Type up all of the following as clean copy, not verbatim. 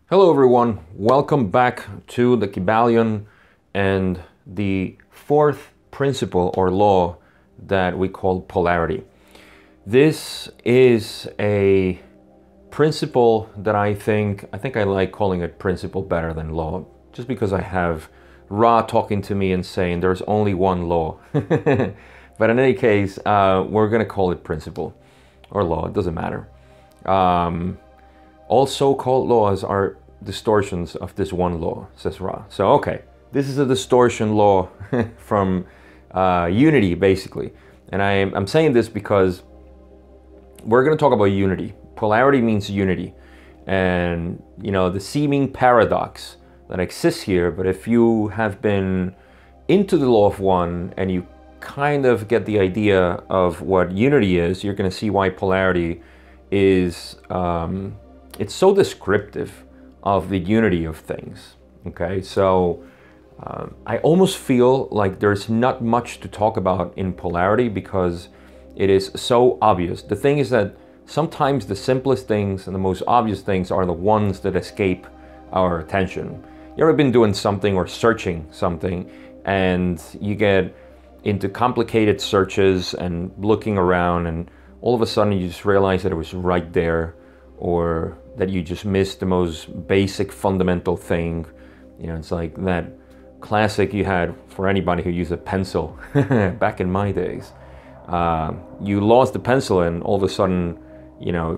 Hello everyone, welcome back to the KYBALION and the fourth principle or law that we call polarity. This is a principle that I think I like calling it principle better than law, just because I have Ra talking to me and saying there's only one law. But in any case, we're gonna call it principle or law, it doesn't matter. All so-called laws are distortions of this one law, says Ra. So, okay, this is a distortion law from unity, basically. And I'm saying this because we're going to talk about unity. Polarity means unity. And, you know, the seeming paradox that exists here, but if you have been into the law of one and you kind of get the idea of what unity is, you're going to see why polarity is... it's so descriptive of the unity of things, okay? So I almost feel like there's not much to talk about in polarity because it is so obvious. The thing is that sometimes the simplest things and the most obvious things are the ones that escape our attention. You ever been doing something or searching something and you get into complicated searches and looking around and all of a sudden you just realize that it was right there, or that you just missed the most basic fundamental thing. You know, it's like that classic you had for anybody who used a pencil back in my days. You lost the pencil and all of a sudden, you know,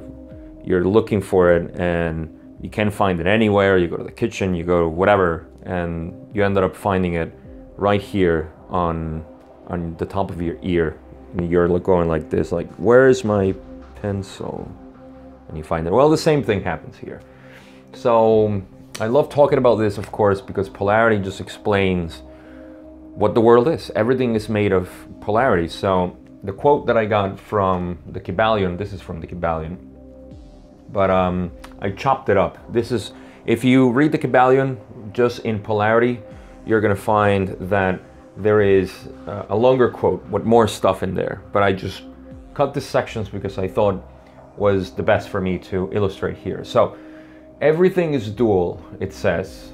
you're looking for it and you can't find it anywhere. You go to the kitchen, you go to whatever, and you ended up finding it right here on the top of your ear. And you're going like this, like, where's my pencil? And you find it. Well, the same thing happens here. So I love talking about this, of course, because polarity just explains what the world is. Everything is made of polarity. So the quote that I got from the KYBALION, this is from the KYBALION, but I chopped it up. This is, if you read the KYBALION just in polarity, you're gonna find that there is a longer quote with more stuff in there, but I just cut the sections because I thought was the best for me to illustrate here. So everything is dual, it says.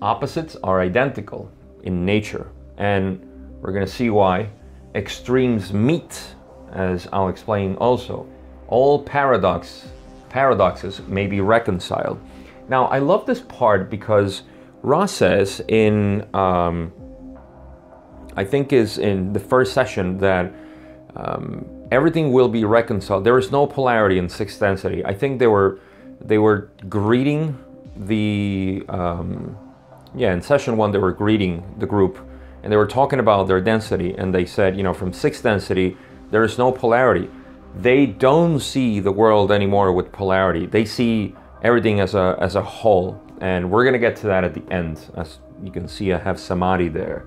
Opposites are identical in nature, and we're gonna see why. Extremes meet, as I'll explain also. All paradoxes may be reconciled. Now, I love this part because Ra says in, I think is in the first session that everything will be reconciled. There is no polarity in sixth density. I think they were greeting the in session one they were greeting the group and they were talking about their density, and they said, you know, from sixth density there is no polarity. They don't see the world anymore with polarity. They see everything as a whole, and we're gonna get to that at the end. As you can see, I have Samadhi there.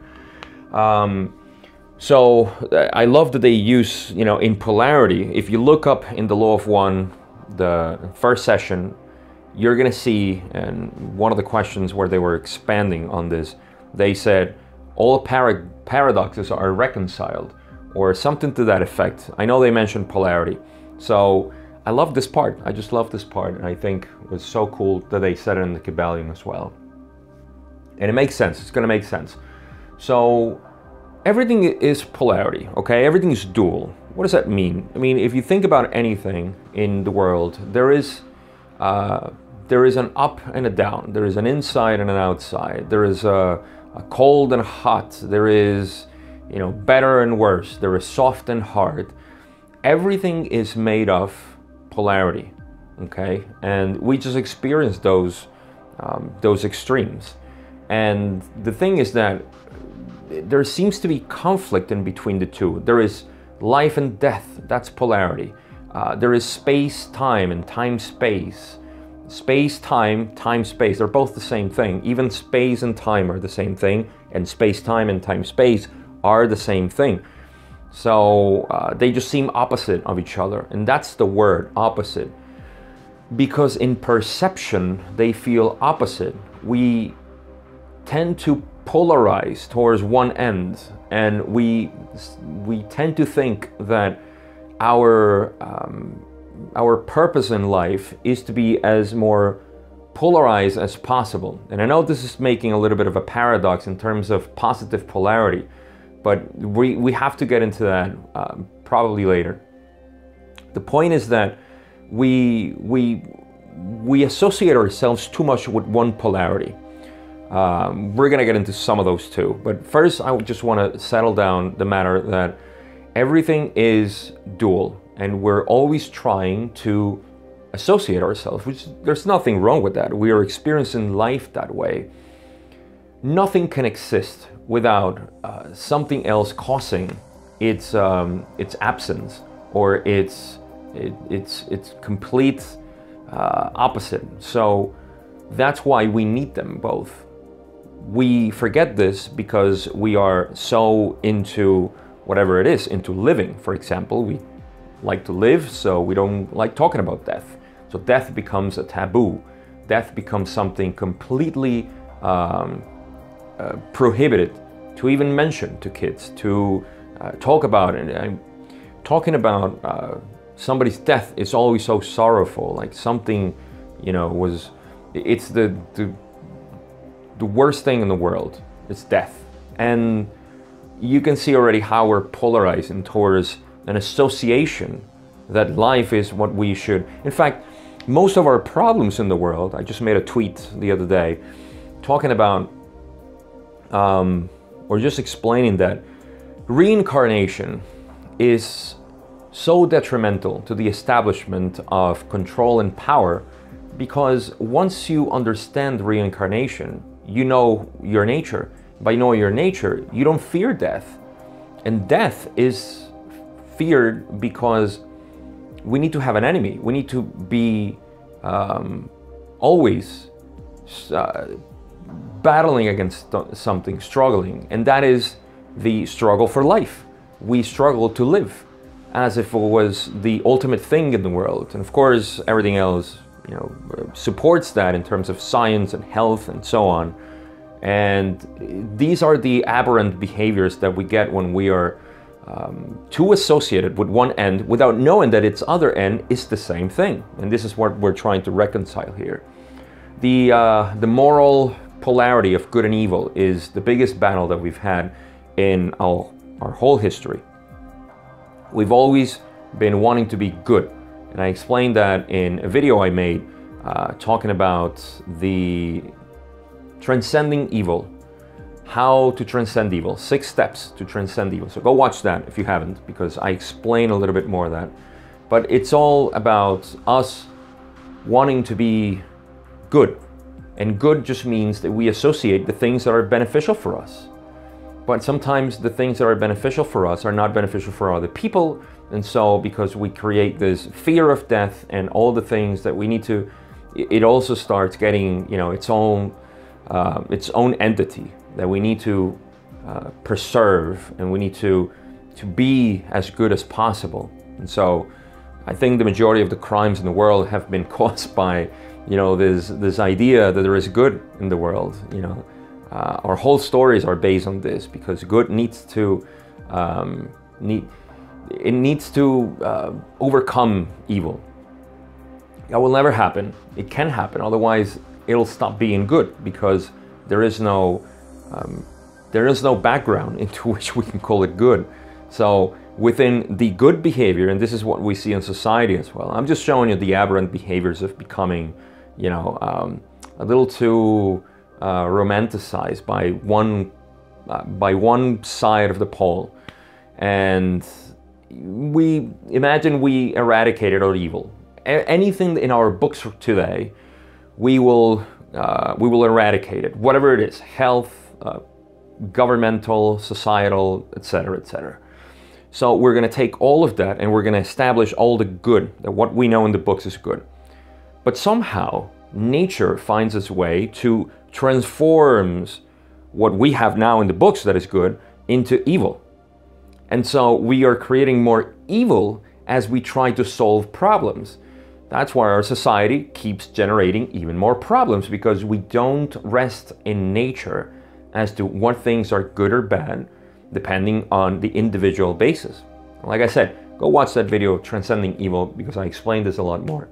So I love that they use, you know, in polarity, if you look up in the law of one, the first session, you're gonna see, and one of the questions where they were expanding on this, they said all paradoxes are reconciled, or something to that effect. I know they mentioned polarity. So I love this part. I just love this part, and I think it was so cool that they said it in the KYBALION as well. And it makes sense, it's gonna make sense. So everything is polarity, okay? Everything is dual. What does that mean? I mean, if you think about anything in the world, there is an up and a down. There is an inside and an outside. There is a cold and hot. There is, you know, better and worse. There is soft and hard. Everything is made of polarity, okay? And we just experience those extremes. And the thing is that there seems to be conflict in between the two. There is life and death, that's polarity. There is space-time and time-space. Space-time, time-space, they're both the same thing. Even space and time are the same thing, and space-time and time-space are the same thing. So they just seem opposite of each other, and that's the word, opposite. Because in perception, they feel opposite. We tend to polarize towards one end, and we tend to think that our purpose in life is to be as more polarized as possible. And I know this is making a little bit of a paradox in terms of positive polarity, but we have to get into that probably later. The point is that we associate ourselves too much with one polarity. We're gonna get into some of those too, but first I just want to settle down the matter that everything is dual, and we're always trying to associate ourselves, which there's nothing wrong with that. We are experiencing life that way. Nothing can exist without something else causing its absence or its complete opposite. So that's why we need them both. We forget this because we are so into whatever it is, into living. For example, we like to live, so we don't like talking about death. So death becomes a taboo. Death becomes something completely prohibited to even mention to kids, to talk about it. And talking about somebody's death is always so sorrowful, like something, you know, it's the worst thing in the world. It's death. And you can see already how we're polarizing towards an association that life is what we should. In fact, most of our problems in the world, I just made a tweet the other day talking about, or just explaining that reincarnation is so detrimental to the establishment of control and power, because once you understand reincarnation, you know your nature. By knowing your nature, you don't fear death. And death is feared because we need to have an enemy. We need to be always battling against something, struggling. And that is the struggle for life. We struggle to live as if it was the ultimate thing in the world. And of course, everything else, you know, supports that in terms of science and health and so on. And these are the aberrant behaviors that we get when we are too associated with one end without knowing that its other end is the same thing. And this is what we're trying to reconcile here. The moral polarity of good and evil is the biggest battle that we've had in our whole history. We've always been wanting to be good. And I explained that in a video I made talking about the transcending evil. How to transcend evil, 6 steps to transcend evil. So go watch that if you haven't, because I explain a little bit more of that. But it's all about us wanting to be good. And good just means that we associate the things that are beneficial for us. But sometimes the things that are beneficial for us are not beneficial for other people. And so because we create this fear of death and all the things that we need to, it also starts getting, you know, its own entity that we need to preserve, and we need to be as good as possible. And so I think the majority of the crimes in the world have been caused by, you know, this idea that there is good in the world. You know, our whole stories are based on this, because good needs to overcome evil. That will never happen. It can happen, otherwise it'll stop being good, because there is no background into which we can call it good. So within the good behavior, and this is what we see in society as well, I'm just showing you the aberrant behaviors of becoming, you know, a little too romanticized by one side of the pole. And we imagine we eradicated our evil. Anything in our books today, we will eradicate it, whatever it is, health, governmental, societal, etc., etc. So we're going to take all of that and we're going to establish all the good, that what we know in the books is good. But somehow nature finds its way to transform what we have now in the books that is good into evil. And so we are creating more evil as we try to solve problems. That's why our society keeps generating even more problems, because we don't rest in nature as to what things are good or bad, depending on the individual basis. Like I said, go watch that video, Transcending Evil, because I explained this a lot more.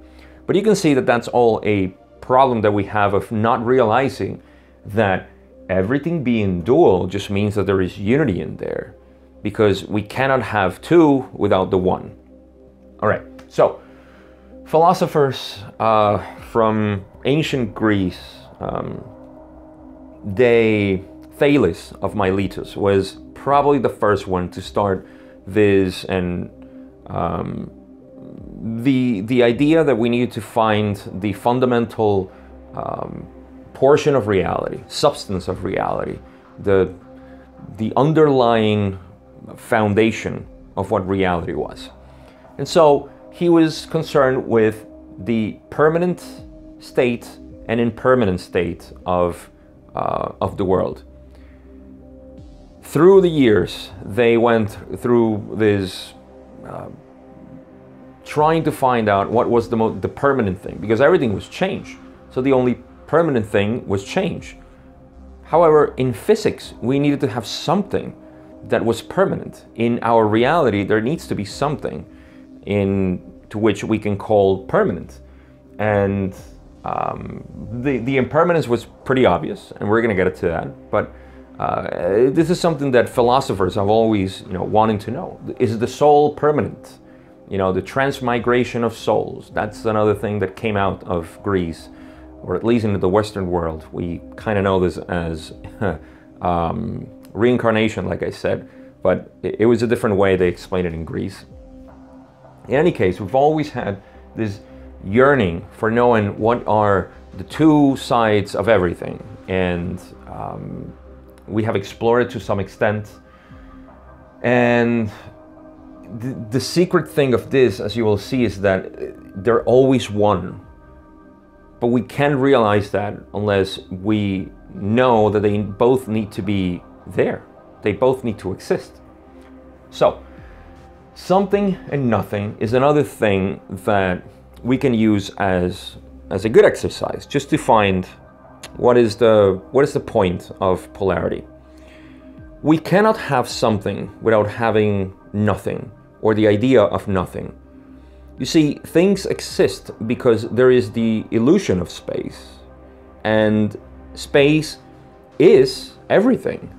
But you can see that that's all a problem that we have of not realizing that everything being dual just means that there is unity in there, because we cannot have two without the one. All right, so philosophers from ancient Greece, Thales of Miletus was probably the first one to start this, and the idea that we need to find the fundamental portion of reality, substance of reality, the underlying foundation of what reality was. And so he was concerned with the permanent state and impermanent state of the world. Through the years, they went through this trying to find out what was the permanent thing, because everything was change. So the only permanent thing was change. However, in physics, we needed to have something that was permanent. In our reality, there needs to be something to which we can call permanent. And the impermanence was pretty obvious, and we're going to get to that. But this is something that philosophers have always, wanting to know. Is the soul permanent? The transmigration of souls. That's another thing that came out of Greece, or at least in the Western world. We kind of know this as reincarnation, like I said, but it was a different way they explained it in Greece. In any case, we've always had this yearning for knowing what are the two sides of everything, and we have explored it to some extent. And the secret thing of this, as you will see, is that they're always one. But we can't realize that unless we know that they both need to be there. They both need to exist. So, something and nothing is another thing that we can use as a good exercise, just to find what is the point of polarity. We cannot have something without having nothing, or the idea of nothing. You see, things exist because there is the illusion of space, and space is everything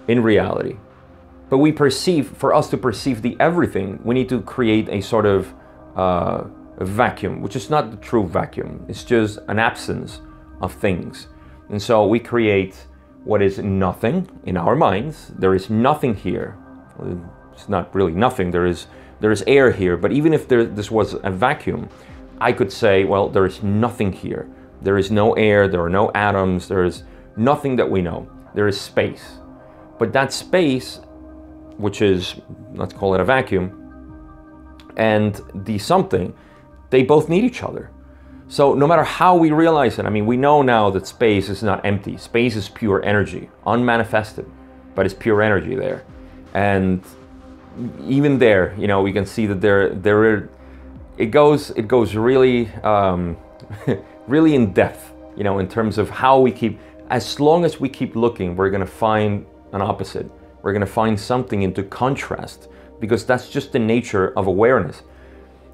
in reality. But for us to perceive the everything, we need to create a sort of a vacuum, which is not the true vacuum. It's just an absence of things. And so we create what is nothing in our minds. There is nothing here. It's not really nothing. There is air here, but even if this was a vacuum, I could say, well, there is nothing here. There is no air, there are no atoms, there is nothing that we know. There is space. But that space, which is, let's call it a vacuum, and the something, they both need each other. So no matter how we realize it, we know now that space is not empty. Space is pure energy, unmanifested, but it's pure energy there. And even there, we can see that it goes really, really in depth, in terms of how we keep, as long as we keep looking, we're going to find an opposite. We're going to find something into contrast, because that's just the nature of awareness.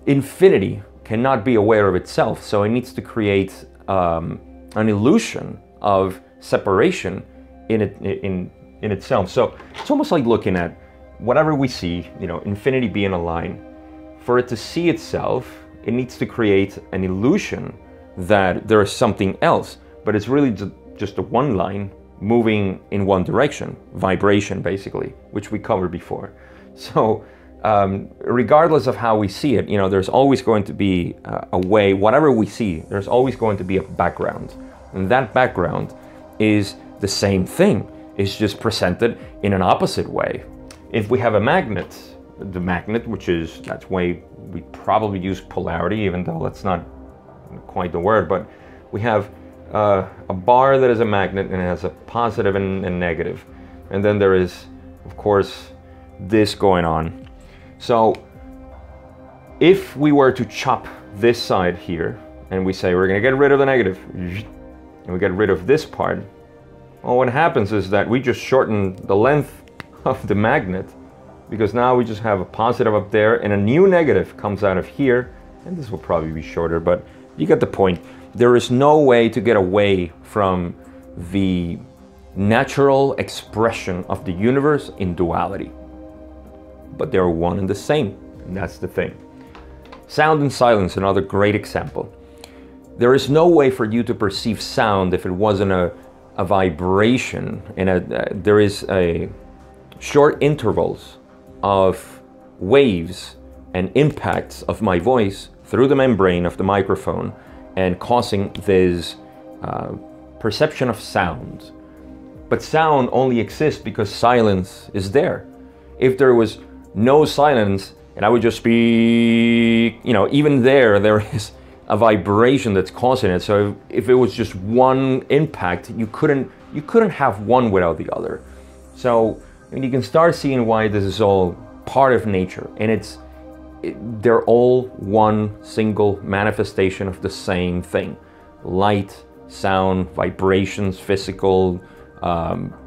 Infinity cannot be aware of itself, so it needs to create an illusion of separation in itself. So it's almost like looking at whatever we see, infinity being a line. For it to see itself, it needs to create an illusion that there is something else, but it's really just a one line moving in one direction, vibration basically, which we covered before. So regardless of how we see it, there's always going to be a way, whatever we see, there's always going to be a background. And that background is the same thing. It's just presented in an opposite way. If we have a magnet, the magnet, that's why we probably use polarity, even though that's not quite the word, but we have a bar that is a magnet, and it has a positive and negative. And then there is, of course, this going on. So if we were to chop this side here, and we say we're going to get rid of the negative, and we get rid of this part, well, what happens is that we just shorten the length of the magnet, because now we just have a positive up there and a new negative comes out of here, and this will probably be shorter, but you get the point. there is no way to get away from the natural expression of the universe in duality. But they're one and the same, and that's the thing. Sound and silence, another great example. There is no way for you to perceive sound if it wasn't a vibration, and there is a short intervals of waves and impacts of my voice through the membrane of the microphone and causing this perception of sound. But sound only exists because silence is there. If there was no silence and I would just speak, you know, even there is a vibration that's causing it. So if it was just one impact, you couldn't have one without the other. So I mean, you can start seeing why this is all part of nature, and they're all one single manifestation of the same thing: light, sound, vibrations, physical,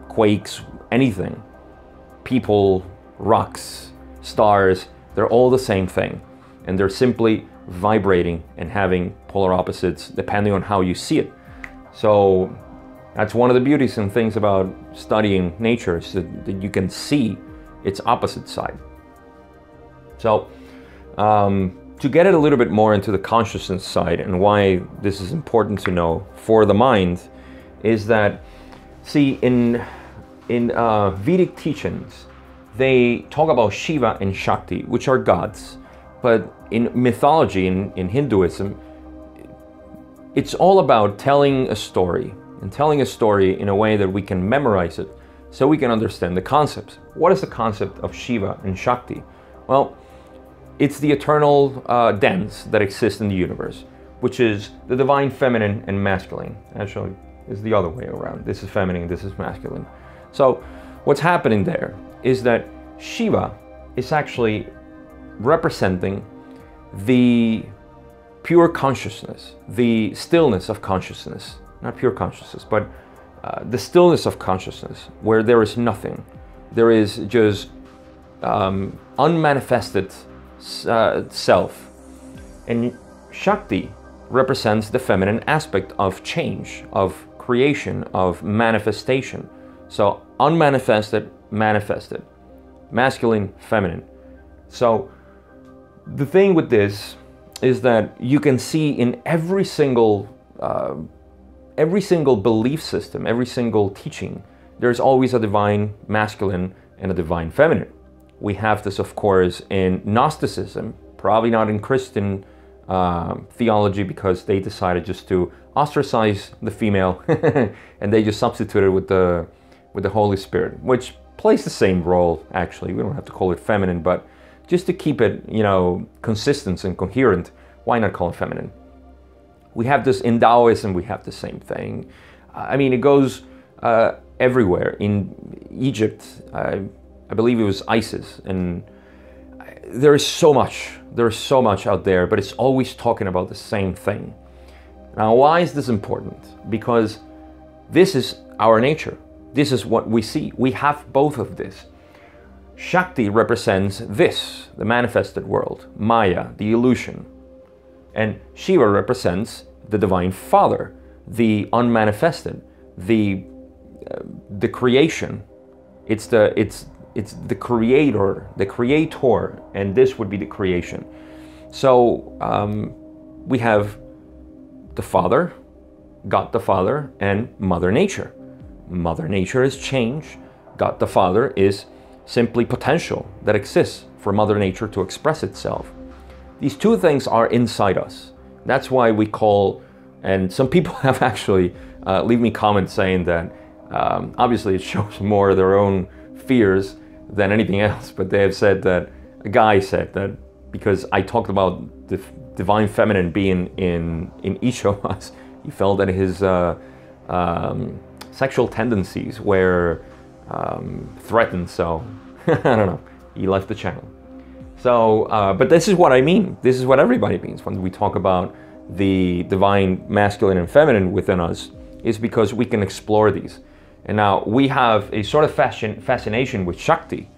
quakes, anything, people, rocks, stars. They're all the same thing, and they're simply vibrating and having polar opposites depending on how you see it. So that's one of the beauties and things about studying nature, is that you can see its opposite side. So to get it a little bit more into the consciousness side and why this is important to know for the mind, is that, see, in Vedic teachings, they talk about Shiva and Shakti, which are gods. But in mythology, in Hinduism, it's all about telling a story, and telling a story in a way that we can memorize it so we can understand the concepts. What is the concept of Shiva and Shakti? Well, it's the eternal dance that exists in the universe, which is the divine feminine and masculine. Actually, it's the other way around. This is feminine, this is masculine. So what's happening there is that Shiva is actually representing the pure consciousness, the stillness of consciousness, not pure consciousness, but the stillness of consciousness, where there is nothing. There is just unmanifested self. And Shakti represents the feminine aspect of change, of creation, of manifestation. So unmanifested, manifested, masculine, feminine. So the thing with this is that you can see in every single belief system, every single teaching, there's always a divine masculine and a divine feminine. We have this, of course, in Gnosticism, probably not in Christian theology, because they decided just to ostracize the female and they just substituted with the Holy Spirit, which plays the same role, actually. We don't have to call it feminine, but just to keep it, you know, consistent and coherent, why not call it feminine? We have this in Taoism, we have the same thing. I mean, it goes everywhere. In Egypt, I believe it was Isis, and there is so much out there, but it's always talking about the same thing. Now, why is this important? Because this is our nature. This is what we see. We have both of this. Shakti represents this, the manifested world, Maya, the illusion. And Shiva represents the Divine Father, the unmanifested, the creation. It's the creator, and this would be the creation. So we have the Father, God the Father, and Mother Nature. Mother Nature is change. God the Father is simply potential that exists for Mother Nature to express itself. These two things are inside us. That's why we call, and some people have actually leave me comments saying that obviously it shows more their own fears than anything else, but they have said that, a guy said that because I talked about the divine feminine being in each of us, he felt that his sexual tendencies were threatened, so I don't know, he left the channel. So, but this is what I mean. This is what everybody means when we talk about the divine masculine and feminine within us, is because we can explore these. And now we have a sort of fascination with Shakti,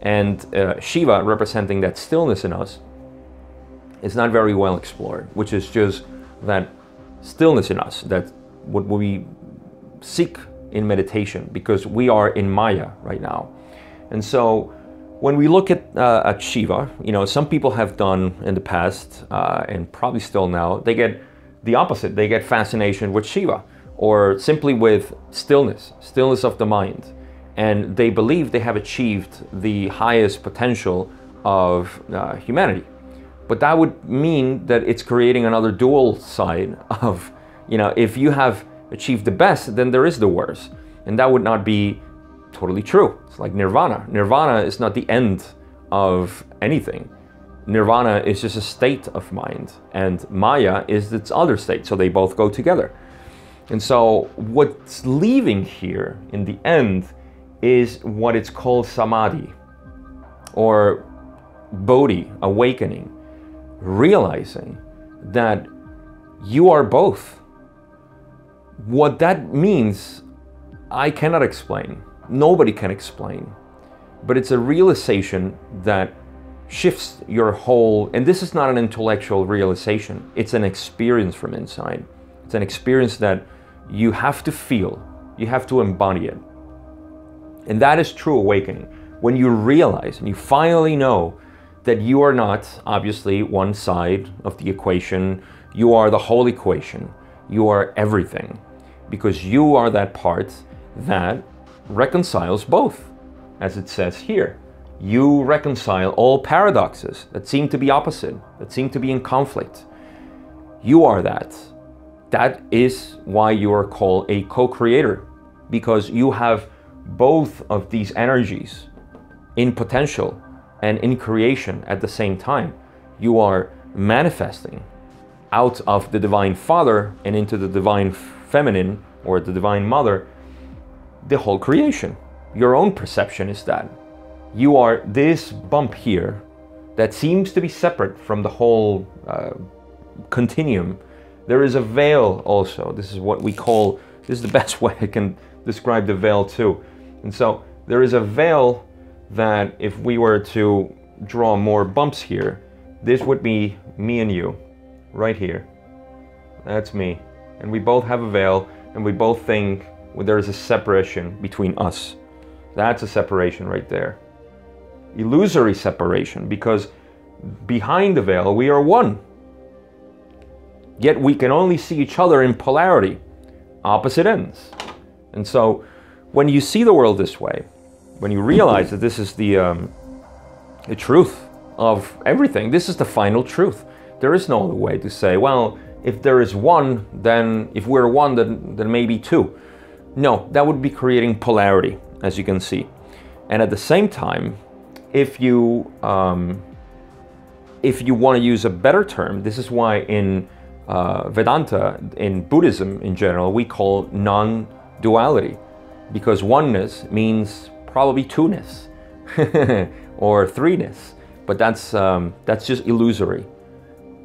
and Shiva representing that stillness in us is not very well explored, which is just that stillness in us. That's what we seek in meditation, because we are in Maya right now. And so when we look at Shiva, you know, some people have done in the past, and probably still now, they get the opposite. They get fascination with Shiva, or simply with stillness of the mind. And they believe they have achieved the highest potential of humanity. But that would mean that it's creating another dual side of, you know, if you have achieved the best, then there is the worst. And that would not be totally true. It's like nirvana. Nirvana is not the end of anything. Nirvana is just a state of mind, and Maya is its other state. So they both go together. And so what's leaving here in the end is what it's called Samadhi, or Bodhi, awakening, realizing that you are both. What that means, I cannot explain. Nobody can explain. But it's a realization that shifts your whole, and this is not an intellectual realization, it's an experience from inside. It's an experience that you have to feel, you have to embody it. And that is true awakening. When you realize and you finally know that you are not obviously one side of the equation, you are the whole equation, you are everything, because you are that part that reconciles both, as it says here. You reconcile all paradoxes that seem to be opposite, that seem to be in conflict. You are that. That is why you are called a co-creator, because you have both of these energies in potential and in creation at the same time. You are manifesting out of the Divine Father and into the Divine Feminine, or the Divine Mother, the whole creation. Your own perception is that. You are this bump here that seems to be separate from the whole continuum. There is a veil also. This is what we call, this is the best way I can describe the veil too. And so there is a veil that if we were to draw more bumps here, this would be me and you, right here. That's me. And we both have a veil, and we both think there is a separation between us. That's a separation right there. Illusory separation, because behind the veil we are one. Yet we can only see each other in polarity, opposite ends. And so when you see the world this way, when you realize that this is the truth of everything, this is the final truth. There is no other way to say, well, if there is one, then if we're one, then maybe two. No, that would be creating polarity, as you can see. And at the same time, if you want to use a better term, this is why in Vedanta, in Buddhism in general, we call non-duality, because oneness means probably two-ness or three-ness, but that's just illusory.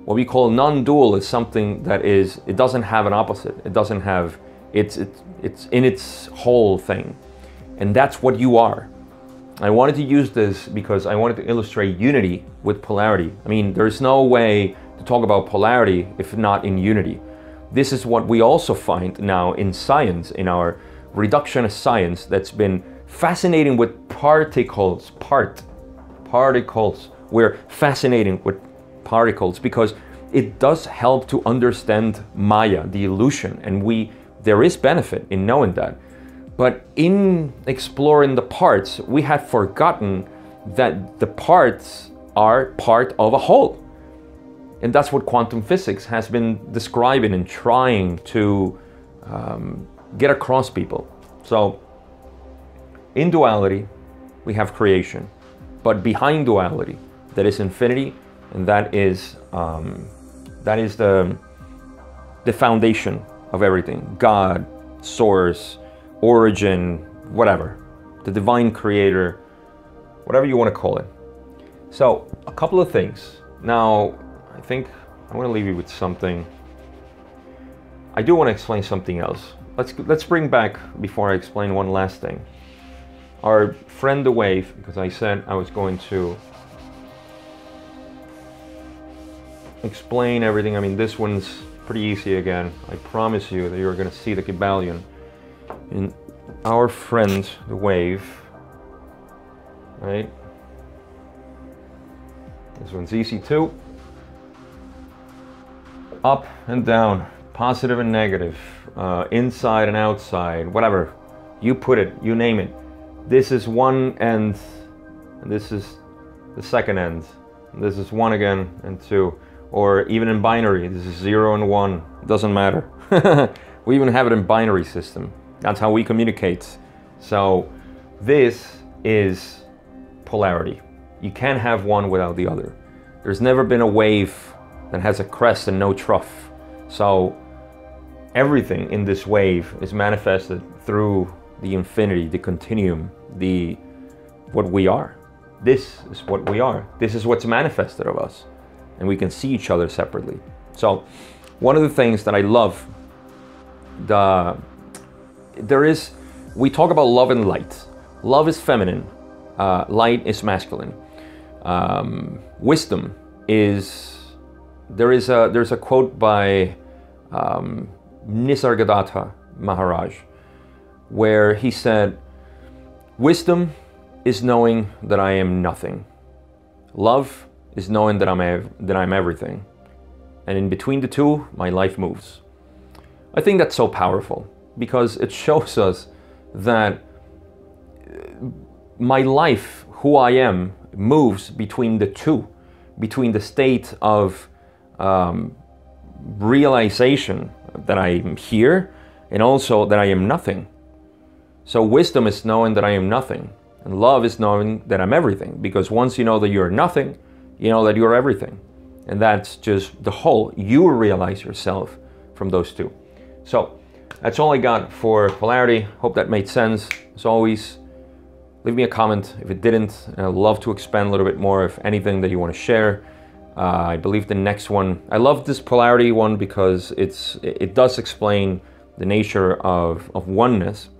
What we call non-dual is something that is, it doesn't have an opposite. It doesn't have, it's in its whole thing. And that's what you are. I wanted to use this because I wanted to illustrate unity with polarity. I mean, there's no way to talk about polarity if not in unity. This is what we also find now in science, in our reductionist science, that's been fascinating with particles, particles. We're fascinating with particles because it does help to understand Maya, the illusion, and there is benefit in knowing that. But in exploring the parts, we have forgotten that the parts are part of a whole. And that's what quantum physics has been describing and trying to get across people. So in duality, we have creation, but behind duality, that is infinity, and that is the foundation of everything. God, source, origin, whatever, the divine creator, whatever you want to call it. So a couple of things. Now, I think I want to leave you with something. I do want to explain something else. Let's bring back, before I explain, one last thing. Our friend the wave, because I said I was going to explain everything. I mean, this one's pretty easy again. I promise you that you're going to see the KYBALION in our friend, the wave. Right? This one's easy too. Up and down, positive and negative, inside and outside, whatever. You put it, you name it. This is one end, and this is the second end. This is one again, and two. Or even in binary, this is 0 and 1. Doesn't matter. We even have it in binary system. That's how we communicate. So this is polarity. You can't have one without the other. There's never been a wave that has a crest and no trough. So everything in this wave is manifested through the infinity, the continuum, what we are. This is what we are. This is what's manifested of us. And we can see each other separately. So one of the things that I love, we talk about love and light. Love is feminine, light is masculine. Wisdom is, there's a quote by Nisargadatta Maharaj, where he said, wisdom is knowing that I am nothing. Love is knowing that I'm everything. And in between the two, my life moves. I think that's so powerful because it shows us that my life, who I am, moves between the two, between the state of realization that I am here and also that I am nothing. So wisdom is knowing that I am nothing, and love is knowing that I'm everything, because once you know that you're nothing, you know that you're everything. And that's just the whole. You realize yourself from those two. So that's all I got for polarity. Hope that made sense. As always, leave me a comment if it didn't. And I'd love to expand a little bit more if anything that you want to share. I believe the next one, I love this polarity one because it does explain the nature of oneness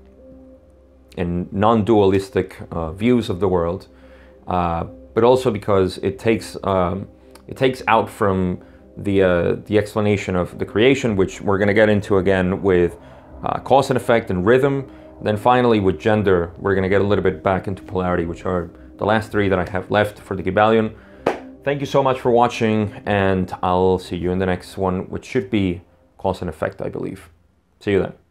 and non-dualistic views of the world. But also because it takes out from the explanation of the creation, which we're going to get into again with cause and effect and rhythm. Then finally with gender, we're going to get a little bit back into polarity, which are the last three that I have left for the KYBALION. Thank you so much for watching, and I'll see you in the next one, which should be cause and effect, I believe. See you then.